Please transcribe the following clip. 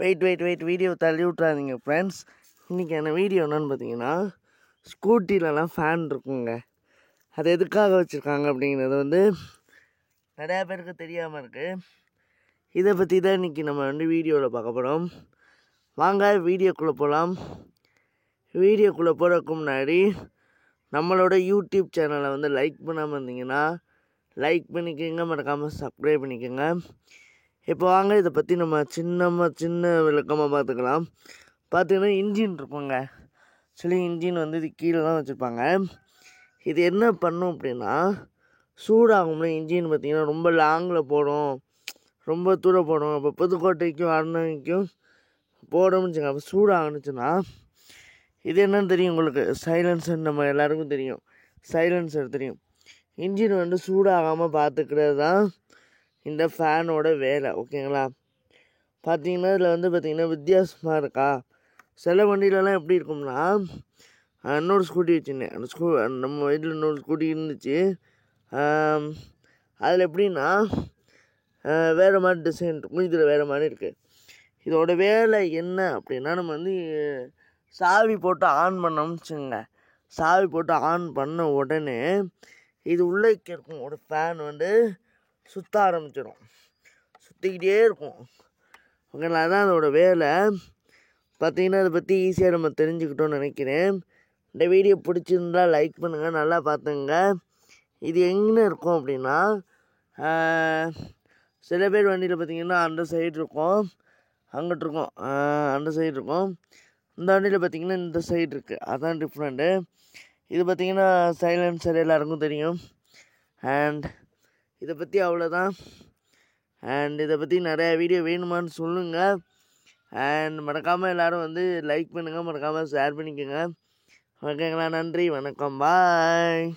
Wait video தள்ளி விட்றாதீங்க friends. இன்றைக்கான video என்னென்னு பார்த்தீங்கன்னா, ஸ்கூட்டிலலாம் ஃபேன் இருக்குங்க. அது எதுக்காக வச்சுருக்காங்க அப்படிங்கிறது வந்து நிறையா பேருக்கு தெரியாமல் இருக்குது. இதை பற்றி தான் இன்றைக்கி நம்ம வந்து வீடியோவில் பார்க்க போகிறோம். வாங்க வீடியோக்குள்ளே போகலாம். வீடியோக்குள்ளே போகிறதுக்கு முன்னாடி நம்மளோட யூடியூப் சேனலை வந்து லைக் பண்ணாமல் இருந்தீங்கன்னா லைக் பண்ணிக்கோங்க, மறக்காமல் சப்ஸ்கிரைப் பண்ணிக்கோங்க. இப்போ வாங்க இதை பற்றி நம்ம சின்ன விளக்கமாக பார்த்துக்கலாம். பார்த்தீங்கன்னா இன்ஜின் இருப்போங்க. ஆக்சுவலி இன்ஜின் வந்து இது கீழே தான் வச்சுருப்பாங்க. இது என்ன பண்ணும் அப்படின்னா, சூடாகும்ல இன்ஜின் பார்த்திங்கன்னா ரொம்ப லாங்கில் போடும், ரொம்ப தூரம் போடும். அப்போ புதுக்கோட்டைக்கும் அருணைக்கும் போடணும்னு வச்சுக்கோங்க. அப்போ சூடாகணுச்சுன்னா இது என்னன்னு தெரியும் உங்களுக்கு, சைலன்சர். நம்ம எல்லாருக்கும் தெரியும், சைலன்சர் தெரியும். இன்ஜின் வந்து சூடாகாமல் பார்த்துக்கிறது தான் இந்த ஃபேனோட வேலை, ஓகேங்களா? பார்த்தீங்கன்னா இதில் வந்து பார்த்திங்கன்னா வித்தியாசமாக இருக்கா. சில வண்டியிலலாம் எப்படி இருக்கும்னா, இன்னொரு ஸ்கூட்டி வச்சுருந்தேன். அந்த நம்ம வீட்டில் இன்னொரு ஸ்கூட்டி இருந்துச்சு. அதில் எப்படின்னா வேறு மாதிரி டிசைன் இருக்கும், இதில் வேறு மாதிரி இருக்குது. இதோட வேலை என்ன அப்படின்னா, நம்ம வந்து சாவி போட்டு ஆன் பண்ணோம்னு வச்சுக்கோங்க. சாவி போட்டு ஆன் பண்ண உடனே இது உள்ளே இருக்கும் ஒரு ஃபேன் வந்து சுற்ற ஆரம்பிச்சிடும், சுற்றிக்கிட்டே இருக்கும், ஓகேங்களா? அதான் அதோட வேலை. பார்த்தீங்கன்னா அதை பற்றி ஈஸியாக நம்ம தெரிஞ்சுக்கிட்டோன்னு நினைக்கிறேன். இந்த வீடியோ பிடிச்சிருந்தா லைக் பண்ணுங்கள், நல்லா பார்த்துங்க. இது எங்கே இருக்கும் அப்படின்னா, சில பேர் வண்டியில் பார்த்திங்கன்னா அந்த சைடு இருக்கும், அங்கிட்டு இருக்கும், அந்த சைடு இருக்கும். இந்த வண்டியில் பார்த்திங்கன்னா இந்த சைடு இருக்குது, அதான் டிஃப்ரெண்ட்டு. இது பார்த்திங்கன்னா சைலன்சர் எல்லாருக்கும் தெரியும். அண்ட் இதை பற்றி அவ்வளோதான். அண்ட் இதை பற்றி நிறையா வீடியோ வேணுமான்னு சொல்லுங்கள். அண்ட் மறக்காமல் எல்லோரும் வந்து லைக் பண்ணுங்கள், மறக்காமல் ஷேர் பண்ணிக்கோங்க, ஓகேங்களா? நன்றி, வணக்கம், பாய்.